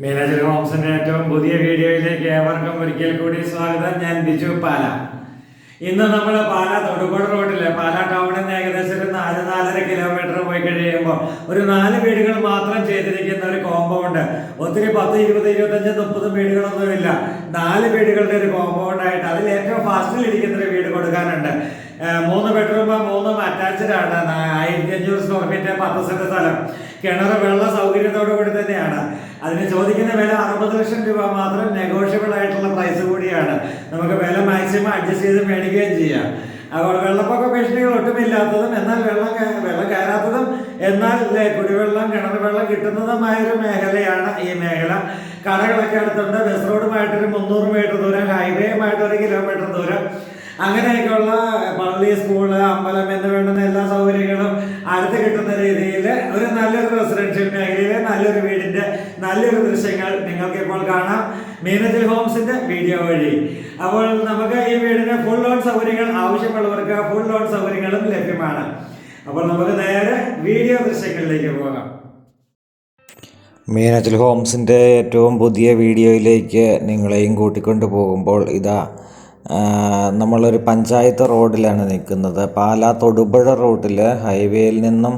മീനാജിൽ ഹോംസിന്റെ ഏറ്റവും പുതിയ വീഡിയോയിലേക്ക് ഏവർക്കും ഒരിക്കൽ കൂടി സ്വാഗതം. ഞാൻ ബിജു പാല. ഇന്ന് നമ്മൾ പാല തൊടുപുഴ റോഡില് പാല ടൗണിൽ നിന്ന് ഏകദേശം ഒരു 4-4.5 കിലോമീറ്റർ പോയി കഴിയുമ്പോൾ ഒരു 4 വീടുകൾ മാത്രം ചെയ്തിരിക്കുന്ന ഒരു കോമ്പൗണ്ട്. ഒത്തിരി 10, 20, 25, 30 വീടുകളൊന്നുമില്ല. 4 വീടുകളുടെ ഒരു കോമ്പൗണ്ടായിട്ട് അതിൽ ഏറ്റവും ഫാസ്റ്റിൽ ഇരിക്കുന്ന ഒരു വീട് കൊടുക്കാനുണ്ട്. 3 ബെഡ്റൂം 3 അറ്റാച്ച്ഡ് ആണ്. 1500 സ്ക്വയർ ഫീറ്റ്, 10 സെന്റ് സ്ഥലം, കിണർ, വെള്ള സൗകര്യത്തോടു കൂടി തന്നെയാണ്. അതിന് ചോദിക്കുന്ന വില 60 ലക്ഷം രൂപ മാത്രം. നെഗോഷ്യബിൾ ആയിട്ടുള്ള പ്രൈസ് കൂടിയാണ്. നമുക്ക് വില മാക്സിമം അഡ്ജസ്റ്റ് ചെയ്ത് മേടിക്കുകയും ചെയ്യാം. അപ്പോൾ വെള്ളപ്പൊക്ക ഭീഷണികൾ ഒട്ടുമില്ലാത്തതും എന്നാൽ വെള്ളം കയറാത്തതും എന്നാൽ കുടിവെള്ളം, കിണർ വെള്ളം കിട്ടുന്നതുമായൊരു മേഖലയാണ് ഈ മേഖല. കടകളൊക്കെ അടുത്തുണ്ട്. ബസ് റോഡുമായിട്ടൊരു 300 മീറ്റർ ദൂരം, ഹൈവേയുമായിട്ട് 1 കിലോമീറ്റർ ദൂരം, അങ്ങനെയൊക്കെയുള്ള പള്ളി, സ്കൂള്, അമ്പലം എന്ന് വേണ്ടുന്ന എല്ലാ സൗകര്യങ്ങളും അടുത്ത് കിട്ടുന്ന രീതിയിൽ ഒരു നല്ലൊരു റെസിഡൻഷ്യൽ മേഖലയിലെ നല്ലൊരു വീടിന്റെ നല്ലൊരു ദൃശ്യങ്ങൾ നിങ്ങൾക്ക് ഇപ്പോൾ കാണാം മീനജിൽ ഹോംസിന്റെ വീഡിയോ വഴി. അപ്പോൾ നമുക്ക് ഈ വീടിന് ഫുൾ ലോൺ സൗകര്യങ്ങൾ ആവശ്യമുള്ളവർക്ക് ഫുൾ ലോൺ സൗകര്യങ്ങളും ലഭ്യമാണ്. അപ്പോൾ നമുക്ക് നേരെ വീഡിയോ ദൃശ്യങ്ങളിലേക്ക് പോകാം. മീനജിൽ ഹോംസിൻ്റെ ഏറ്റവും പുതിയ വീഡിയോയിലേക്ക് നിങ്ങളെയും കൂട്ടിക്കൊണ്ടു പോകുമ്പോൾ ഇതാ നമ്മളൊരു പഞ്ചായത്ത് റോഡിലാണ് നിൽക്കുന്നത്. പാലാ തൊടുപുഴ റോഡിൽ ഹൈവേയിൽ നിന്നും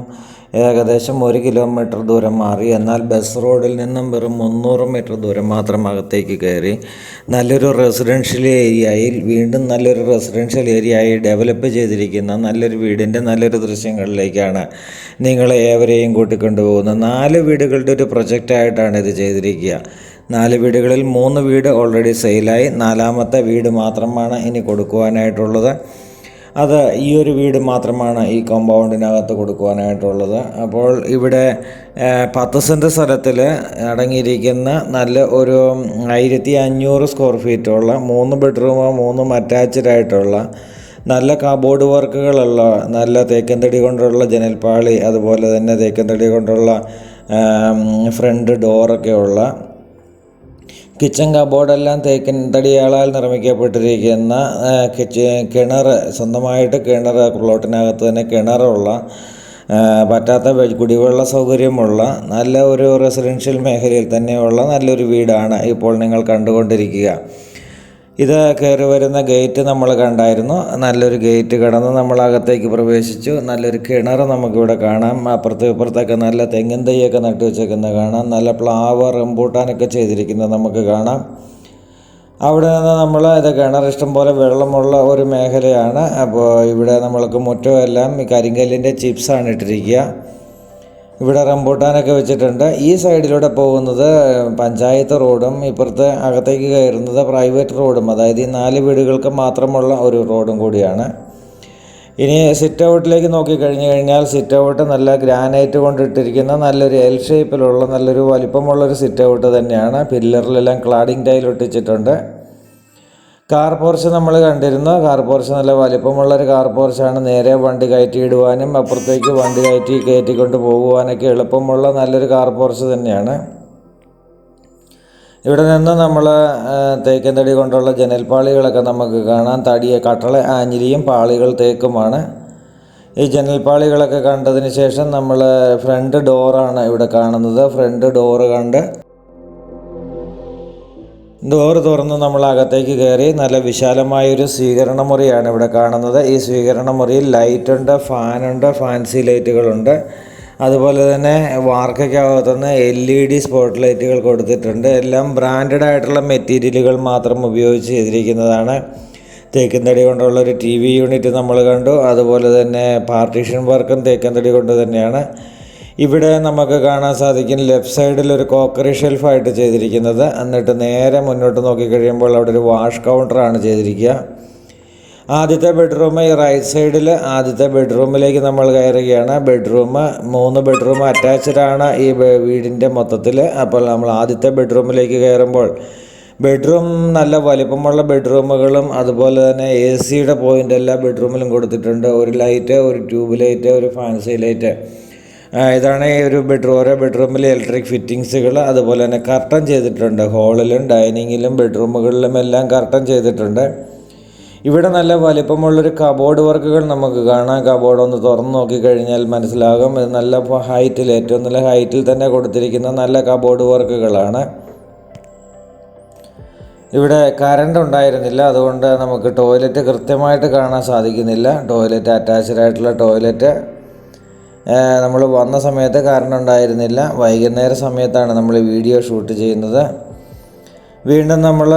ഏകദേശം 1 കിലോമീറ്റർ ദൂരം മാറി, എന്നാൽ ബസ് റോഡിൽ നിന്നും വെറും 300 മീറ്റർ ദൂരം മാത്രം അകത്തേക്ക് കയറി നല്ലൊരു റെസിഡൻഷ്യൽ ഏരിയയിൽ, വീണ്ടും നല്ലൊരു റെസിഡൻഷ്യൽ ഏരിയയായി ഡെവലപ്പ് ചെയ്തിരിക്കുന്ന നല്ലൊരു വീടിൻ്റെ നല്ലൊരു ദൃശ്യങ്ങളിലേക്കാണ് നിങ്ങളെ ഏവരെയും കൂട്ടിക്കൊണ്ടുപോകുന്നത്. 4 വീടുകളുടെ ഒരു പ്രൊജക്റ്റായിട്ടാണ് ഇത് ചെയ്തിരിക്കുക. 4 വീടുകളിൽ 3 വീട് ഓൾറെഡി സെയിലായി. 4ാമത്തെ വീട് മാത്രമാണ് ഇനി കൊടുക്കുവാനായിട്ടുള്ളത്. അത് ഈ ഒരു വീട് മാത്രമാണ് ഈ കോമ്പൗണ്ടിനകത്ത് കൊടുക്കുവാനായിട്ടുള്ളത്. അപ്പോൾ ഇവിടെ 10 സെൻറ്റ് സ്ഥലത്തിൽ അടങ്ങിയിരിക്കുന്ന നല്ല ഒരു 1500 സ്ക്വയർ ഫീറ്റുള്ള 3 ബെഡ്റൂം 3 അറ്റാച്ച്ഡ് ആയിട്ടുള്ള നല്ല കബോർഡ് വർക്കുകളുള്ള നല്ല തേക്കൻതടി കൊണ്ടുള്ള ജനൽപ്പാളി, അതുപോലെ തന്നെ തേക്കൻതടി കൊണ്ടുള്ള ഫ്രണ്ട് ഡോറൊക്കെയുള്ള കിച്ചൺ കബോർഡെല്ലാം തേക്കൻ തടിയാളാൽ നിർമ്മിക്കപ്പെട്ടിരിക്കുന്ന കിണർ, സ്വന്തമായിട്ട് കിണർ, പ്ലോട്ടിനകത്ത് തന്നെ കിണറുള്ള, പറ്റാത്ത കുടിവെള്ള സൗകര്യമുള്ള നല്ല ഒരു റെസിഡൻഷ്യൽ മേഖലയിൽ തന്നെയുള്ള നല്ലൊരു വീടാണ് ഇപ്പോൾ നിങ്ങൾ കണ്ടുകൊണ്ടിരിക്കുക. ഇത് കയറി വരുന്ന ഗേറ്റ് നമ്മൾ കണ്ടായിരുന്നു. നല്ലൊരു ഗേറ്റ് കടന്ന് നമ്മൾ അകത്തേക്ക് പ്രവേശിച്ചു. നല്ലൊരു കിണർ നമുക്കിവിടെ കാണാം. അപ്പുറത്തും ഇപ്പുറത്തൊക്കെ നല്ല തെങ്ങിൻ തൈയൊക്കെ നട്ടു വെച്ചേക്കുന്നത് കാണാം. നല്ല പ്ലാവ്, റംബൂട്ടാനൊക്കെ ചെയ്തിരിക്കുന്നത് നമുക്ക് കാണാം. അവിടെ നിന്ന് നമ്മൾ ഇത് കിണർ, ഇഷ്ടംപോലെ വെള്ളമുള്ള ഒരു മേഖലയാണ്. അപ്പോൾ ഇവിടെ നമ്മൾക്ക് മുറ്റമെല്ലാം കരിങ്കല്ലിൻ്റെ ചിപ്സാണ് ഇട്ടിരിക്കുക. ഇവിടെ റംബൂട്ടാനൊക്കെ വെച്ചിട്ടുണ്ട്. ഈ സൈഡിലൂടെ പോകുന്നത് പഞ്ചായത്ത് റോഡും ഇപ്പുറത്ത് അകത്തേക്ക് കയറുന്നത് പ്രൈവറ്റ് റോഡും, അതായത് ഈ 4 വീടുകൾക്ക് മാത്രമുള്ള ഒരു റോഡും കൂടിയാണ്. ഇനി സിറ്റ് ഔട്ടിലേക്ക് നോക്കിക്കഴിഞ്ഞു കഴിഞ്ഞാൽ സിറ്റ് ഔട്ട് നല്ല ഗ്രാനൈറ്റ് കൊണ്ടിട്ടിരിക്കുന്ന നല്ലൊരു എൽ ഷേപ്പിലുള്ള നല്ലൊരു വലിപ്പമുള്ളൊരു സിറ്റ് ഔട്ട് തന്നെയാണ്. പില്ലറിലെല്ലാം ക്ലാഡിംഗ് ടൈൽ ഒട്ടിച്ചിട്ടുണ്ട്. കാർ പോർച്ച് നമ്മൾ കണ്ടിരുന്നു. കാർ പോർച്ച് നല്ല വലിപ്പമുള്ളൊരു കാർ പോർച്ചാണ്. നേരെ വണ്ടി കയറ്റിയിടുവാനും അപ്പുറത്തേക്ക് വണ്ടി കയറ്റിക്കൊണ്ട് പോകുവാനൊക്കെ എളുപ്പമുള്ള നല്ലൊരു കാർ പോർച്ച് തന്നെയാണ്. ഇവിടെ നിന്ന് നമ്മൾ തേക്കൻ തടി കൊണ്ടുള്ള ജനൽപ്പാളികളൊക്കെ നമുക്ക് കാണാം. കട്ടള ആഞ്ഞിലിയും പാളികൾ തേക്കുമാണ്. ഈ ജനൽപ്പാളികളൊക്കെ കണ്ടതിന് ശേഷം നമ്മൾ ഫ്രണ്ട് ഡോറാണ് ഇവിടെ കാണുന്നത്. ഫ്രണ്ട് ഡോറ് കണ്ട് ഡോറ് തുറന്ന് നമ്മൾ അകത്തേക്ക് കയറി നല്ല വിശാലമായൊരു സ്വീകരണ മുറിയാണ് ഇവിടെ കാണുന്നത്. ഈ സ്വീകരണ മുറിയിൽ ലൈറ്റുണ്ട്, ഫാനുണ്ട്, ഫാൻസി ലൈറ്റുകളുണ്ട്. അതുപോലെ തന്നെ വാർക്കയ്ക്കകത്തുനിന്ന് LED സ്പോട്ട് ലൈറ്റുകൾ കൊടുത്തിട്ടുണ്ട്. എല്ലാം ബ്രാൻഡഡ് ആയിട്ടുള്ള മെറ്റീരിയലുകൾ മാത്രം ഉപയോഗിച്ച് ചെയ്തിരിക്കുന്നതാണ്. തേക്കിൻ തടി കൊണ്ടുള്ളൊരു TV യൂണിറ്റ് നമ്മൾ കണ്ടു. അതുപോലെ തന്നെ പാർട്ടീഷൻ വർക്കും തേക്കിൻ തടി കൊണ്ട് തന്നെയാണ്. ഇവിടെ നമുക്ക് കാണാൻ സാധിക്കും ലെഫ്റ്റ് സൈഡിൽ ഒരു കോക്കറി ഷെൽഫായിട്ട് ചെയ്തിരിക്കുന്നത്. എന്നിട്ട് നേരെ മുന്നോട്ട് നോക്കിക്കഴിയുമ്പോൾ അവിടെ ഒരു വാഷ് കൗണ്ടറാണ് ചെയ്തിരിക്കുക. ആദ്യത്തെ ബെഡ്റൂം ഈ റൈറ്റ് സൈഡിൽ ആദ്യത്തെ ബെഡ്റൂമിലേക്ക് നമ്മൾ കയറുകയാണ്. 3 ബെഡ്റൂം അറ്റാച്ച്ഡ് ആണ് ഈ വീടിൻ്റെ മൊത്തത്തിൽ. അപ്പോൾ നമ്മൾ ആദ്യത്തെ ബെഡ്റൂമിലേക്ക് കയറുമ്പോൾ ബെഡ്റൂം നല്ല വലിപ്പമുള്ള ബെഡ്റൂമുകളും അതുപോലെ തന്നെ AC പോയിൻ്റ് എല്ലാ ബെഡ്റൂമിലും കൊടുത്തിട്ടുണ്ട്. ഒരു ലൈറ്റ്, ഒരു ട്യൂബ് ലൈറ്റ്, ഒരു ഫാൻസി ലൈറ്റ്. ഇതാണ് ഈ ഒരു ഓരോ ബെഡ്റൂമിൽ ഇലക്ട്രിക് ഫിറ്റിങ്സുകൾ. അതുപോലെ തന്നെ കർട്ടൻ ചെയ്തിട്ടുണ്ട്. ഹാളിലും ഡൈനിങ്ങിലും ബെഡ്റൂമുകളിലും എല്ലാം കർട്ടൻ ചെയ്തിട്ടുണ്ട്. ഇവിടെ നല്ല വലിപ്പമുള്ളൊരു കബോർഡ് വർക്കുകൾ നമുക്ക് കാണാം. കബോർഡ് ഒന്ന് തുറന്ന് നോക്കിക്കഴിഞ്ഞാൽ മനസ്സിലാകും. ഇത് നല്ല ഹൈറ്റിൽ, ഏറ്റവും നല്ല ഹൈറ്റിൽ തന്നെ കൊടുത്തിരിക്കുന്ന നല്ല കബോർഡ് വർക്കുകളാണ്. ഇവിടെ കറണ്ട് ഉണ്ടായിരുന്നില്ല, അതുകൊണ്ട് നമുക്ക് ടോയ്ലറ്റ് കൃത്യമായിട്ട് കാണാൻ സാധിക്കുന്നില്ല. ടോയ്ലറ്റ് അറ്റാച്ച്ഡ് ആയിട്ടുള്ള ടോയ്ലറ്റ്. നമ്മൾ വന്ന സമയത്ത് കറണ്ട് ഉണ്ടായിരുന്നില്ല. വൈകുന്നേര സമയത്താണ് നമ്മൾ വീഡിയോ ഷൂട്ട് ചെയ്യുന്നത്. വീണ്ടും നമ്മൾ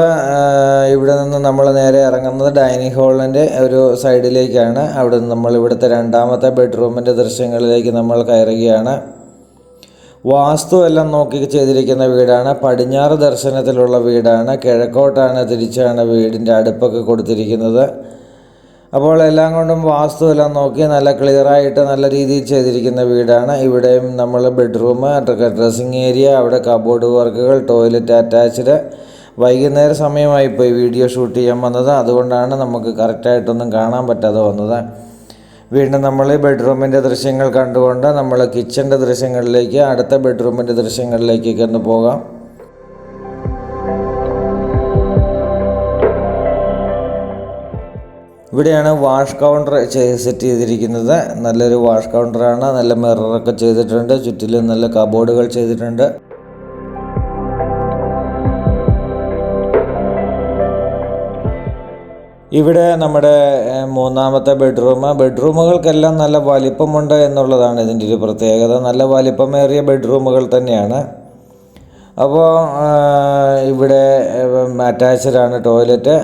ഇവിടെ നിന്ന് നമ്മൾ നേരെ ഇറങ്ങുന്നത് ഡൈനിങ് ഹാളിൻ്റെ ഒരു സൈഡിലേക്കാണ്. അവിടെ നിന്ന് നമ്മൾ ഇവിടുത്തെ രണ്ടാമത്തെ ബെഡ്റൂമിൻ്റെ ദൃശ്യങ്ങളിലേക്ക് നമ്മൾ കയറുകയാണ്. വാസ്തു എല്ലാം നോക്കി ചെയ്തിരിക്കുന്ന വീടാണ്. പടിഞ്ഞാറ് ദർശനത്തിലുള്ള വീടാണ്. കിഴക്കോട്ടാണ് തിരിച്ചാണ് വീടിൻ്റെ അടുപ്പൊക്കെ കൊടുത്തിരിക്കുന്നത്. അപ്പോൾ എല്ലാം കൊണ്ടും വാസ്തു എല്ലാം നോക്കി നല്ല ക്ലിയറായിട്ട് നല്ല രീതിയിൽ ചെയ്തിരിക്കുന്ന വീടാണ്. ഇവിടെയും നമ്മൾ ബെഡ്റൂം, ഡ്രസ്സിങ് ഏരിയ, അവിടെ കബോർഡ് വർക്കുകൾ, ടോയ്ലറ്റ് അറ്റാച്ച്ഡ്. വൈകുന്നേര സമയമായിപ്പോയി വീഡിയോ ഷൂട്ട് ചെയ്യാൻ വന്നത്, അതുകൊണ്ടാണ് നമുക്ക് കറക്റ്റായിട്ടൊന്നും കാണാൻ പറ്റാതെ വന്നത്. വീണ്ടും നമ്മൾ ബെഡ്റൂമിൻ്റെ ദൃശ്യങ്ങൾ കണ്ടുകൊണ്ട് നമ്മൾ കിച്ചൻ്റെ ദൃശ്യങ്ങളിലേക്ക്, അടുത്ത ബെഡ്റൂമിൻ്റെ ദൃശ്യങ്ങളിലേക്കൊക്കെ ഒന്ന് പോകാം. ഇവിടെയാണ് വാഷ് കൗണ്ടർ സെറ്റ് ചെയ്തിരിക്കുന്നത്. നല്ലൊരു വാഷ് കൗണ്ടറാണ്. നല്ല മിററൊക്കെ ചെയ്തിട്ടുണ്ട്. ചുറ്റിലും നല്ല കബോർഡുകൾ ചെയ്തിട്ടുണ്ട്. ഇവിടെ നമ്മുടെ മൂന്നാമത്തെ ബെഡ്റൂമുകൾക്കെല്ലാം നല്ല വലിപ്പമുണ്ട് എന്നുള്ളതാണ് ഇതിൻ്റെ ഒരു പ്രത്യേകത. നല്ല വലിപ്പമേറിയ ബെഡ്റൂമുകൾ തന്നെയാണ്. അപ്പോൾ ഇവിടെ അറ്റാച്ച്ഡാണ് ടോയ്ലറ്റ്.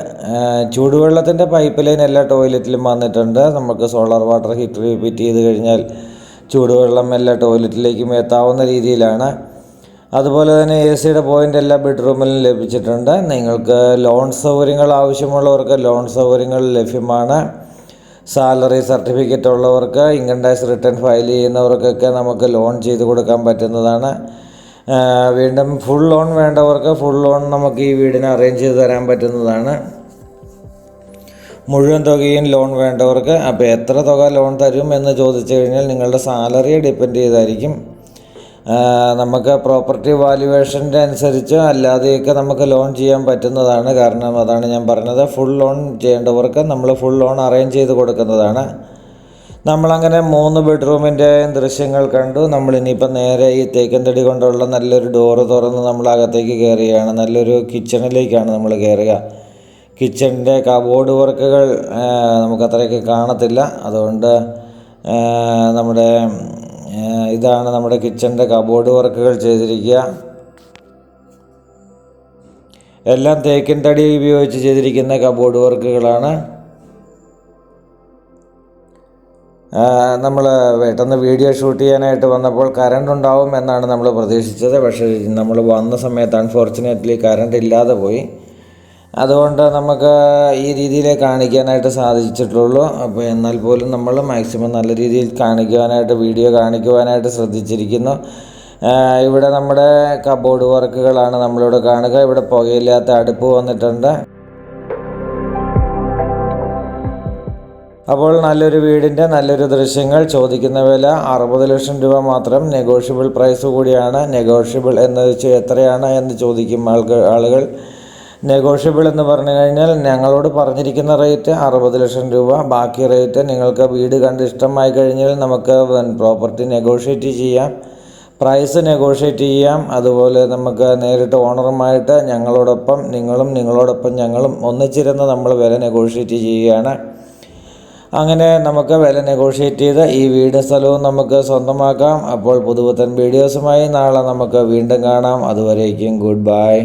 ചൂടുവെള്ളത്തിൻ്റെ പൈപ്പ് ലൈൻ എല്ലാ ടോയ്ലറ്റിലും വന്നിട്ടുണ്ട്. നമുക്ക് സോളാർ വാട്ടർ ഹീറ്റർ ഫിറ്റ് ചെയ്ത് കഴിഞ്ഞാൽ ചൂടുവെള്ളം എല്ലാ ടോയ്ലറ്റിലേക്കും എത്താവുന്ന രീതിയിലാണ്. അതുപോലെ തന്നെ AC പോയിൻ്റ് എല്ലാ ബെഡ്റൂമിലും ലഭിച്ചിട്ടുണ്ട്. നിങ്ങൾക്ക് ലോൺ സൗകര്യങ്ങൾ ആവശ്യമുള്ളവർക്ക് ലോൺ സൗകര്യങ്ങൾ ലഭ്യമാണ്. സാലറി സർട്ടിഫിക്കറ്റ് ഉള്ളവർക്ക്, ഇൻകം ടാക്സ് റിട്ടേൺ ഫയൽ ചെയ്യുന്നവർക്കൊക്കെ നമുക്ക് ലോൺ ചെയ്ത് കൊടുക്കാൻ പറ്റുന്നതാണ്. വീണ്ടും ഫുൾ ലോൺ വേണ്ടവർക്ക് ഫുൾ ലോൺ നമുക്ക് ഈ വീടിന് അറേഞ്ച് ചെയ്ത് തരാൻ പറ്റുന്നതാണ്. മുഴുവൻ തുകയും ലോൺ വേണ്ടവർക്ക്. അപ്പോൾ എത്ര തുക ലോൺ തരും എന്ന് ചോദിച്ചു കഴിഞ്ഞാൽ നിങ്ങളുടെ സാലറിയെ ഡിപ്പെൻഡ് ചെയ്തായിരിക്കും. നമുക്ക് പ്രോപ്പർട്ടി വാല്യുവേഷൻ്റെ അനുസരിച്ച് അല്ലാതെയൊക്കെ നമുക്ക് ലോൺ ചെയ്യാൻ പറ്റുന്നതാണ്. കാരണം അതാണ് ഞാൻ പറഞ്ഞത്, ഫുൾ ലോൺ ചെയ്യേണ്ടവർക്ക് നമ്മൾ ഫുൾ ലോൺ അറേഞ്ച് ചെയ്ത് കൊടുക്കുന്നതാണ്. നമ്മളങ്ങനെ 3 ബെഡ്റൂമിൻ്റെ ദൃശ്യങ്ങൾ കണ്ടു. നമ്മളിനിയിപ്പോൾ നേരെ ഈ തേക്കൻ തടി കൊണ്ടുള്ള നല്ലൊരു ഡോറ് തുറന്ന് നമ്മൾ അകത്തേക്ക് കയറുകയാണ്. നല്ലൊരു കിച്ചണിലേക്കാണ് നമ്മൾ കയറുക. കിച്ചണിൻ്റെ കബോർഡ് വർക്കുകൾ നമുക്കത്രയൊക്കെ കാണത്തില്ല. അതുകൊണ്ട് നമ്മുടെ ഇതാണ് നമ്മുടെ കിച്ചണിൻ്റെ കബോർഡ് വർക്കുകൾ ചെയ്തിരിക്കുക. എല്ലാം തേക്കിൻ തടി ഉപയോഗിച്ച് ചെയ്തിരിക്കുന്ന കബോർഡ് വർക്കുകളാണ്. നമ്മൾ പെട്ടെന്ന് വീഡിയോ ഷൂട്ട് ചെയ്യാനായിട്ട് വന്നപ്പോൾ കറണ്ട് ഉണ്ടാവും എന്നാണ് നമ്മൾ പ്രതീക്ഷിച്ചത്. പക്ഷേ നമ്മൾ വന്ന സമയത്ത് അൺഫോർച്ചുനേറ്റ്ലി കറണ്ട് ഇല്ലാതെ പോയി. അതുകൊണ്ട് നമുക്ക് ഈ രീതിയിൽ കാണിക്കാനായിട്ട് സാധിച്ചിട്ടുള്ളൂ. അപ്പോൾ എന്നാൽ പോലും നമ്മൾ മാക്സിമം നല്ല രീതിയിൽ വീഡിയോ കാണിക്കുവാനായിട്ട് ശ്രദ്ധിച്ചിരിക്കുന്നു. ഇവിടെ നമ്മുടെ കബോർഡ് വർക്കുകളാണ് നമ്മളിവിടെ കാണുക. ഇവിടെ പുകയില്ലാത്ത അടുപ്പ് വന്നിട്ടുണ്ട്. അപ്പോൾ നല്ലൊരു വീടിൻ്റെ നല്ലൊരു ദൃശ്യങ്ങൾ. ചോദിക്കുന്ന വില 60 ലക്ഷം രൂപ മാത്രം. നെഗോഷ്യബിൾ പ്രൈസ് കൂടിയാണ്. നെഗോഷ്യബിൾ എന്ന് വെച്ചാൽ എത്രയാണ് എന്ന് ചോദിക്കും ആളുകൾ. നെഗോഷ്യബിൾ എന്ന് പറഞ്ഞു കഴിഞ്ഞാൽ ഞങ്ങളോട് പറഞ്ഞിരിക്കുന്ന റേറ്റ് 60 ലക്ഷം രൂപ. ബാക്കി റേറ്റ് നിങ്ങൾക്ക് വീട് കണ്ട് ഇഷ്ടമായി കഴിഞ്ഞാൽ നമുക്ക് പ്രോപ്പർട്ടി നെഗോഷിയേറ്റ് ചെയ്യാം, പ്രൈസ് നെഗോഷിയേറ്റ് ചെയ്യാം. അതുപോലെ നമുക്ക് നേരിട്ട് ഓണറുമായിട്ട് ഞങ്ങളോടൊപ്പം നിങ്ങളോടൊപ്പം ഞങ്ങളും ഒന്നിച്ചിരുന്ന് നമ്മൾ വില നെഗോഷിയേറ്റ് ചെയ്യുകയാണ്. അങ്ങനെ നമുക്ക് വില നെഗോഷിയേറ്റ് ചെയ്ത് ഈ വീട് സ്ഥലവും നമുക്ക് സ്വന്തമാക്കാം. അപ്പോൾ പുതുപുത്തൻ വീഡിയോസുമായി നാളെ നമുക്ക് വീണ്ടും കാണാം. അതുവരേക്കും ഗുഡ് ബൈ.